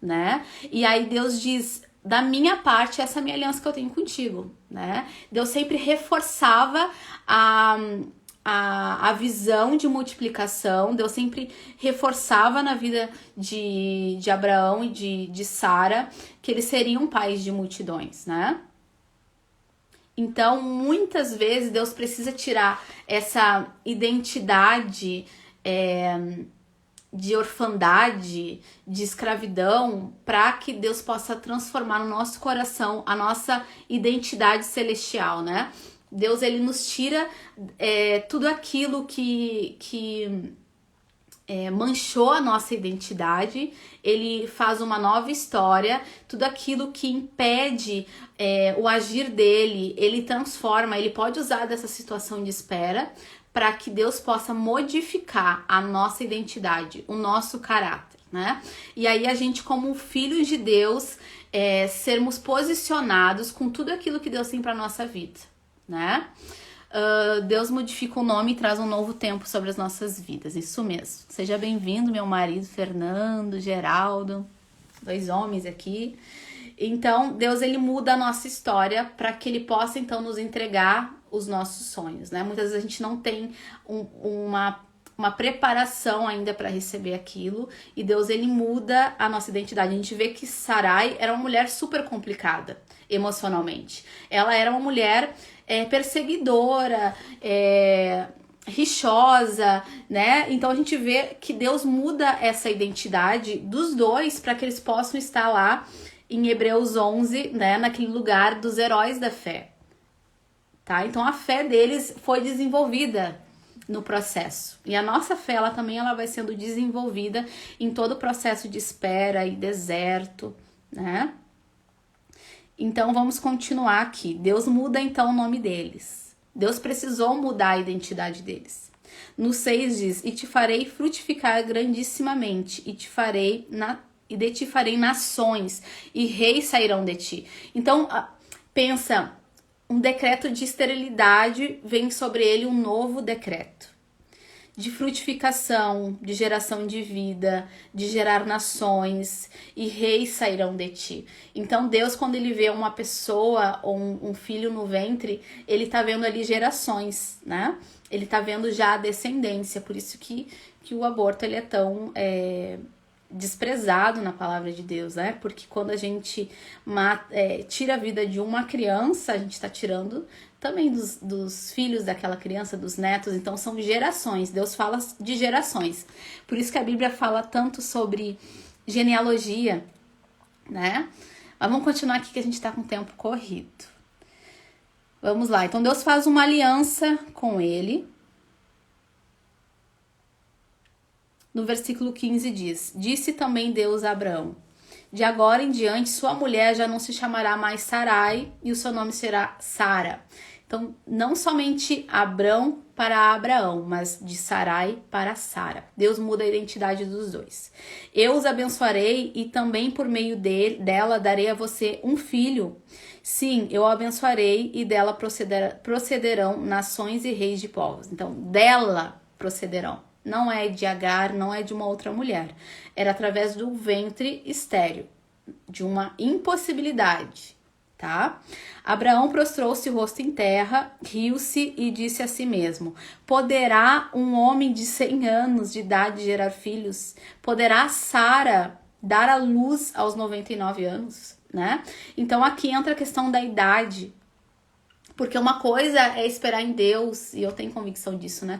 né? E aí Deus diz: da minha parte, essa é a minha aliança que eu tenho contigo, né? Deus sempre reforçava a visão de multiplicação. Deus sempre reforçava na vida de Abraão e de Sara que eles seriam pais de multidões, né? Então, muitas vezes, Deus precisa tirar essa identidade de orfandade, de escravidão, para que Deus possa transformar no nosso coração a nossa identidade celestial, né? Deus, ele nos tira tudo aquilo que manchou a nossa identidade, ele faz uma nova história, tudo aquilo que impede o agir dele, ele transforma, ele pode usar dessa situação de espera para que Deus possa modificar a nossa identidade, o nosso caráter, né? E aí a gente, como filhos de Deus, sermos posicionados com tudo aquilo que Deus tem para nossa vida, né? Deus modifica o nome e traz um novo tempo sobre as nossas vidas, isso mesmo. Seja bem-vindo, meu marido Fernando, Geraldo, 2 homens aqui. Então, Deus, ele muda a nossa história para que ele possa, então, nos entregar os nossos sonhos, né? Muitas vezes a gente não tem uma preparação ainda para receber aquilo, e Deus, ele muda a nossa identidade. A gente vê que Sarai era uma mulher super complicada emocionalmente. Ela era uma mulher perseguidora, rixosa, né? Então a gente vê que Deus muda essa identidade dos dois para que eles possam estar lá em Hebreus 11, né? Naquele lugar dos heróis da fé, tá? Então a fé deles foi desenvolvida no processo. E a nossa fé, ela também vai sendo desenvolvida em todo o processo de espera e deserto, né? Então, vamos continuar aqui. Deus muda, então, o nome deles. Deus precisou mudar a identidade deles. No 6 diz: e te farei frutificar grandissimamente, e de ti farei nações, e reis sairão de ti. Então, pensa, um decreto de esterilidade, vem sobre ele um novo decreto de frutificação, de geração de vida, de gerar nações, e reis sairão de ti. Então Deus, quando ele vê uma pessoa ou um filho no ventre, ele tá vendo ali gerações, né? Ele tá vendo já a descendência, por isso que o aborto ele é tão desprezado na palavra de Deus, né? Porque quando a gente tira a vida de uma criança, a gente tá tirando também dos filhos daquela criança, dos netos. Então são gerações, Deus fala de gerações. Por isso que a Bíblia fala tanto sobre genealogia, né? Mas vamos continuar aqui que a gente tá com o tempo corrido. Vamos lá, então Deus faz uma aliança com ele. No versículo 15 diz: disse também Deus a Abraão: de agora em diante sua mulher já não se chamará mais Sarai, e o seu nome será Sara. Então, não somente Abrão para Abraão, mas de Sarai para Sara. Deus muda a identidade dos dois. Eu os abençoarei e também por meio dela darei a você um filho. Sim, eu a abençoarei e dela procederão nações e reis de povos. Então, dela procederão. Não é de Agar, não é de uma outra mulher. Era através do ventre estéril, de uma impossibilidade, tá? Abraão prostrou-se o rosto em terra, riu-se e disse a si mesmo: poderá um homem de 100 anos de idade gerar filhos? Poderá Sara dar à luz aos 99 anos, né? Então aqui entra a questão da idade. Porque uma coisa é esperar em Deus, e eu tenho convicção disso, né?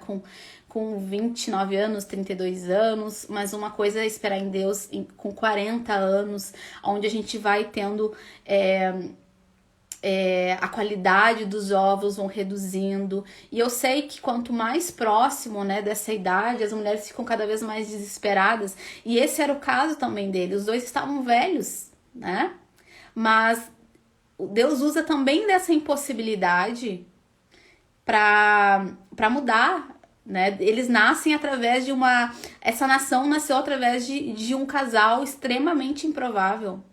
Com 29 anos, 32 anos, mas uma coisa é esperar em Deus com 40 anos, onde a gente vai tendo a qualidade dos ovos vão reduzindo. E eu sei que quanto mais próximo, né, dessa idade, as mulheres ficam cada vez mais desesperadas. E esse era o caso também dele. Os dois estavam velhos, né? Mas Deus usa também dessa impossibilidade para mudar né? Eles nascem através de essa nação nasceu através de um casal extremamente improvável.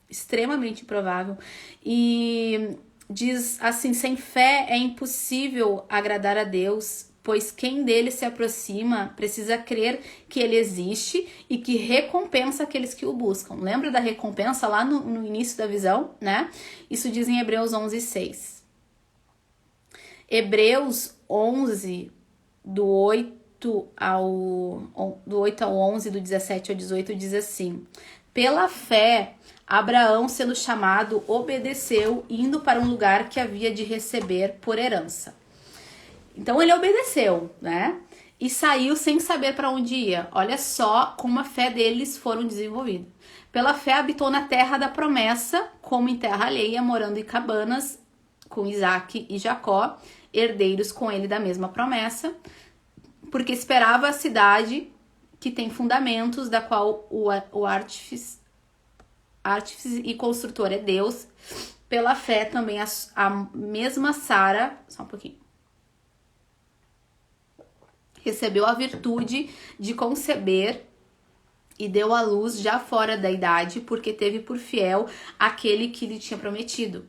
Extremamente improvável. E diz assim, sem fé é impossível agradar a Deus, pois quem dele se aproxima precisa crer que ele existe e que recompensa aqueles que o buscam. Lembra da recompensa lá no início da visão, né? Isso diz em Hebreus 11:6. Hebreus 11, do 8 ao 11, do 17 ao 18, diz assim: pela fé, Abraão, sendo chamado, obedeceu, indo para um lugar que havia de receber por herança. Então ele obedeceu, né? E saiu sem saber para onde ia. Olha só como a fé deles foram desenvolvida. Pela fé habitou na terra da promessa, como em terra alheia, morando em cabanas com Isaac e Jacó, herdeiros com ele da mesma promessa, porque esperava a cidade que tem fundamentos, da qual o artífice e construtor é Deus. Pela fé também a mesma Sara, só um pouquinho, recebeu a virtude de conceber e deu à luz já fora da idade, porque teve por fiel aquele que lhe tinha prometido.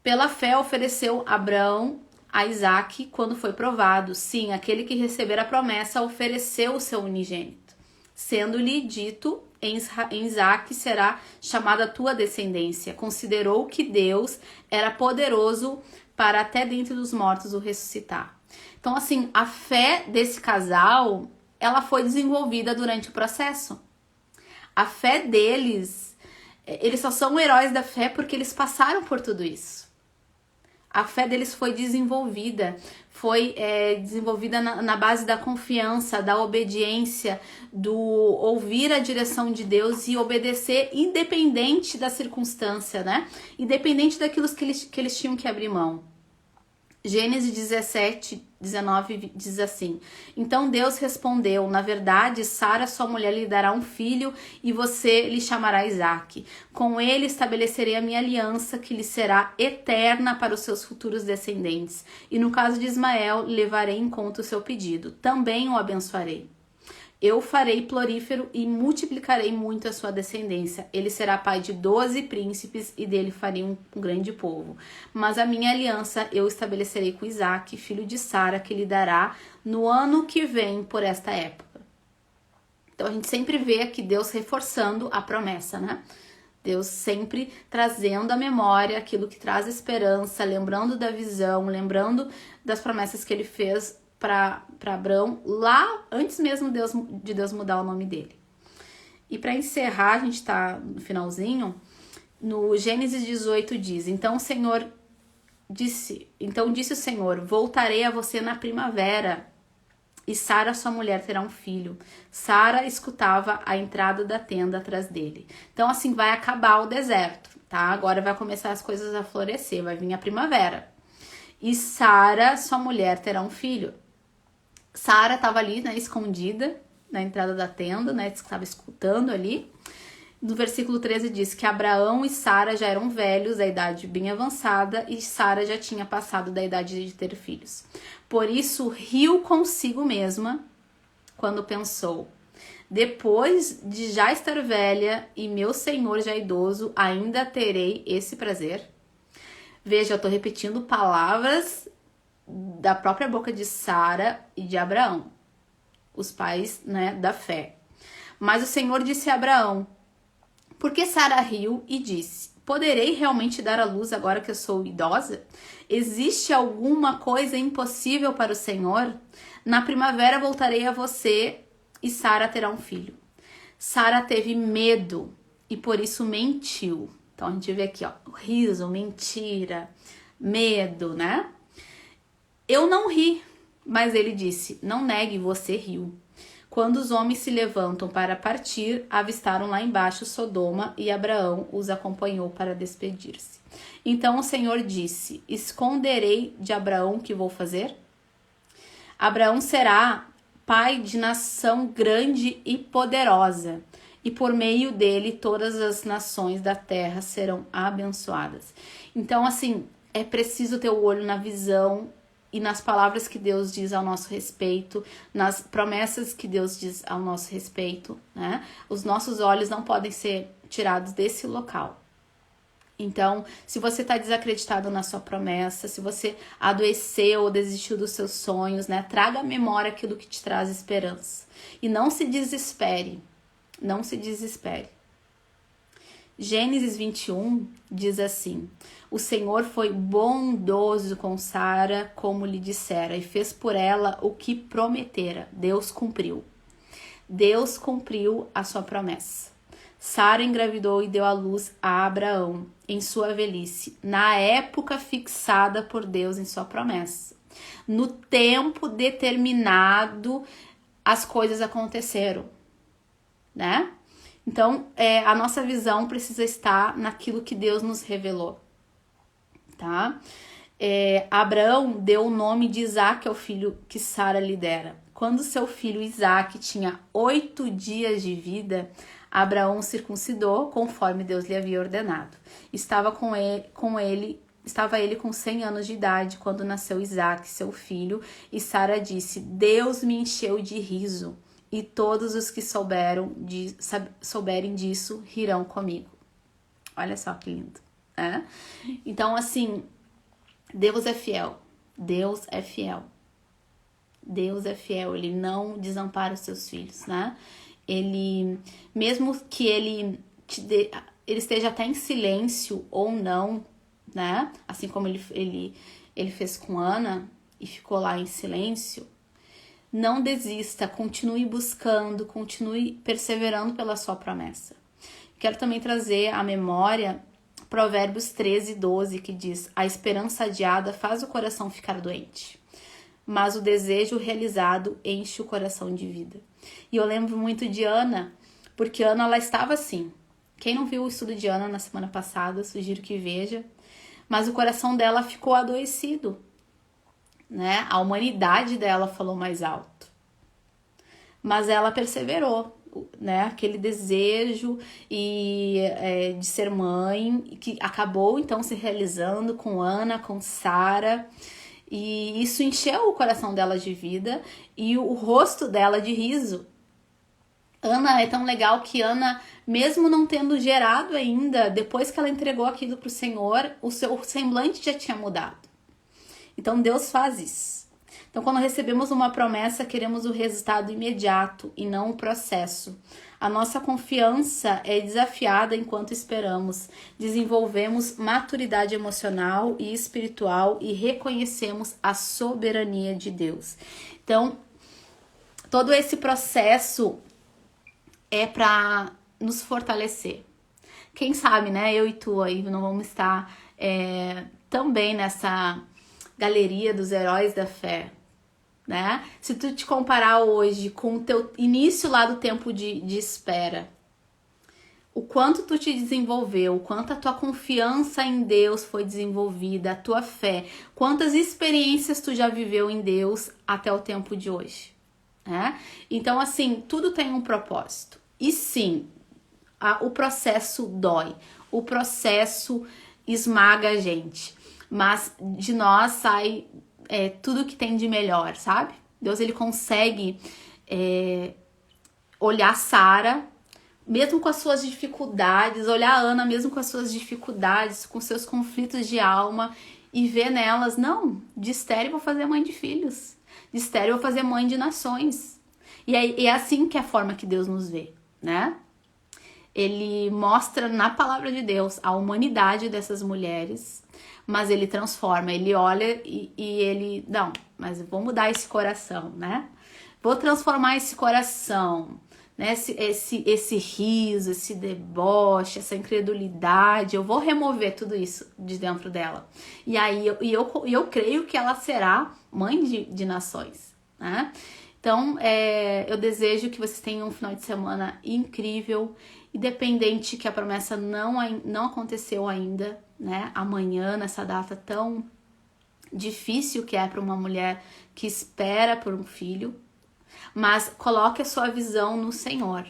Pela fé ofereceu Abraão a Isaac quando foi provado. Sim, aquele que recebera a promessa ofereceu o seu unigênito, sendo-lhe dito: em Isaac será chamada a tua descendência. Considerou que Deus era poderoso para até dentre dos mortos o ressuscitar. Então, assim, a fé desse casal, ela foi desenvolvida durante o processo. A fé deles, eles só são heróis da fé porque eles passaram por tudo isso. A fé deles foi desenvolvida na base da confiança, da obediência, do ouvir a direção de Deus e obedecer independente da circunstância, né? Independente daquilo que eles tinham que abrir mão. Gênesis 17:19 diz assim: então Deus respondeu: na verdade, Sara, sua mulher, lhe dará um filho e você lhe chamará Isaac. Com ele estabelecerei a minha aliança, que lhe será eterna para os seus futuros descendentes. E no caso de Ismael, levarei em conta o seu pedido. Também o abençoarei. Eu farei florífero e multiplicarei muito a sua descendência. Ele será pai de 12 príncipes e dele farei um grande povo. Mas a minha aliança eu estabelecerei com Isaac, filho de Sara, que lhe dará no ano que vem por esta época. Então a gente sempre vê aqui Deus reforçando a promessa, né? Deus sempre trazendo à memória aquilo que traz esperança, lembrando da visão, lembrando das promessas que ele fez para Abraão, lá antes mesmo de Deus mudar o nome dele. E para encerrar, a gente está no finalzinho, no Gênesis 18 diz: então disse o Senhor: voltarei a você na primavera, e Sara, sua mulher, terá um filho. Sara escutava a entrada da tenda atrás dele. Então assim vai acabar o deserto, tá? Agora vai começar as coisas a florescer, vai vir a primavera. E Sara, sua mulher, terá um filho. Sara estava ali, né, escondida na entrada da tenda, né, estava escutando ali. No versículo 13 diz que Abraão e Sara já eram velhos, da idade bem avançada, e Sara já tinha passado da idade de ter filhos. Por isso riu consigo mesma quando pensou: depois de já estar velha e meu senhor já idoso, ainda terei esse prazer? Veja, eu estou repetindo palavras da própria boca de Sara e de Abraão, os pais, né, da fé. Mas o Senhor disse a Abraão: porque Sara riu e disse: poderei realmente dar à luz agora que eu sou idosa? Existe alguma coisa impossível para o Senhor? Na primavera voltarei a você e Sara terá um filho. Sara teve medo e por isso mentiu. Então a gente vê aqui, ó, riso, mentira, medo, né? Eu não ri, mas ele disse: não negue, você riu. Quando os homens se levantam para partir, avistaram lá embaixo Sodoma e Abraão os acompanhou para despedir-se. Então o Senhor disse: esconderei de Abraão o que vou fazer? Abraão será pai de nação grande e poderosa, e por meio dele todas as nações da terra serão abençoadas. Então, assim, é preciso ter o olho na visão e nas palavras que Deus diz ao nosso respeito, nas promessas que Deus diz ao nosso respeito, né? Os nossos olhos não podem ser tirados desse local. Então, se você está desacreditado na sua promessa, se você adoeceu ou desistiu dos seus sonhos, né? Traga à memória aquilo que te traz esperança. E não se desespere. Não se desespere. Gênesis 21 diz assim: o Senhor foi bondoso com Sara, como lhe dissera, e fez por ela o que prometera. Deus cumpriu. Deus cumpriu a sua promessa. Sara engravidou e deu à luz a Abraão em sua velhice, na época fixada por Deus em sua promessa. No tempo determinado, as coisas aconteceram, né? Então, a nossa visão precisa estar naquilo que Deus nos revelou, tá? Abraão deu o nome de Isaque ao filho que Sara lhe dera. Quando seu filho Isaque tinha 8 dias de vida, Abraão circuncidou conforme Deus lhe havia ordenado. Estava ele com 100 anos de idade quando nasceu Isaque, seu filho, e Sara disse: Deus me encheu de riso, e todos os que souberem disso rirão comigo. Olha só que lindo, né? Então, assim, Deus é fiel. Deus é fiel. Deus é fiel, ele não desampara os seus filhos, né? Ele, mesmo que ele esteja até em silêncio ou não, né? Assim como ele fez com Ana e ficou lá em silêncio, não desista, continue buscando, continue perseverando pela sua promessa. Quero também trazer à memória Provérbios 13:12, que diz: a esperança adiada faz o coração ficar doente, mas o desejo realizado enche o coração de vida. E eu lembro muito de Ana, porque Ana, ela estava assim. Quem não viu o estudo de Ana na semana passada, sugiro que veja. Mas o coração dela ficou adoecido, né? A humanidade dela falou mais alto. Mas ela perseverou, né? Aquele desejo de ser mãe, que acabou então se realizando com Ana, com Sara. E isso encheu o coração dela de vida e o rosto dela de riso. Ana é tão legal que Ana, mesmo não tendo gerado ainda, depois que ela entregou aquilo para o Senhor, o seu semblante já tinha mudado. Então Deus faz isso. Então, quando recebemos uma promessa, queremos o resultado imediato e não o processo. A nossa confiança é desafiada enquanto esperamos. Desenvolvemos maturidade emocional e espiritual e reconhecemos a soberania de Deus. Então, todo esse processo é para nos fortalecer. Quem sabe, né? Eu e tu aí não vamos estar também nessa galeria dos heróis da fé, né? Se tu te comparar hoje com o teu início lá do tempo de espera, o quanto tu te desenvolveu, o quanto a tua confiança em Deus foi desenvolvida, a tua fé, quantas experiências tu já viveu em Deus até o tempo de hoje, né? Então, assim, tudo tem um propósito. E sim, o processo dói, o processo esmaga a gente, mas de nós sai tudo que tem de melhor, sabe? Deus, ele consegue olhar Sara, mesmo com as suas dificuldades, olhar Ana, mesmo com as suas dificuldades, com seus conflitos de alma, e ver nelas, não, de Esther eu vou fazer mãe de filhos, de Esther eu vou fazer mãe de nações. E é assim que é a forma que Deus nos vê, né? Ele mostra na palavra de Deus a humanidade dessas mulheres, mas ele transforma, ele olha e ele, não, mas eu vou mudar esse coração, né? Vou transformar esse coração, né? Esse riso, esse deboche, essa incredulidade, eu vou remover tudo isso de dentro dela. E aí eu creio que ela será mãe de nações, né? Então, eu desejo que vocês tenham um final de semana incrível, independente que a promessa não aconteceu ainda, né? Amanhã, nessa data tão difícil que é para uma mulher que espera por um filho, mas coloque a sua visão no Senhor.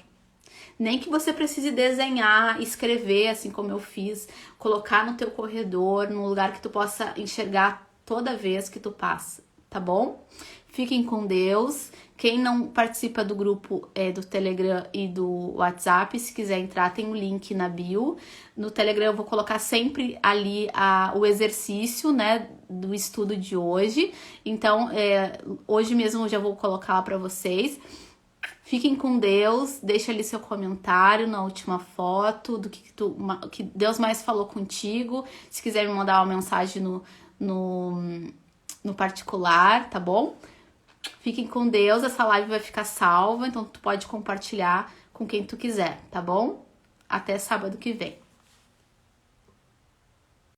Nem que você precise desenhar, escrever, assim como eu fiz, colocar no teu corredor, num lugar que tu possa enxergar toda vez que tu passa. tá bom? Fiquem com Deus. Quem não participa do grupo do Telegram e do WhatsApp, se quiser entrar, tem um link na bio. No Telegram eu vou colocar sempre ali o exercício, né, do estudo de hoje. Então, hoje mesmo eu já vou colocar lá para vocês. Fiquem com Deus, deixa ali seu comentário na última foto do que Deus mais falou contigo. Se quiser me mandar uma mensagem no particular, tá bom? Fiquem com Deus, essa live vai ficar salva, então tu pode compartilhar com quem tu quiser, tá bom? Até sábado que vem.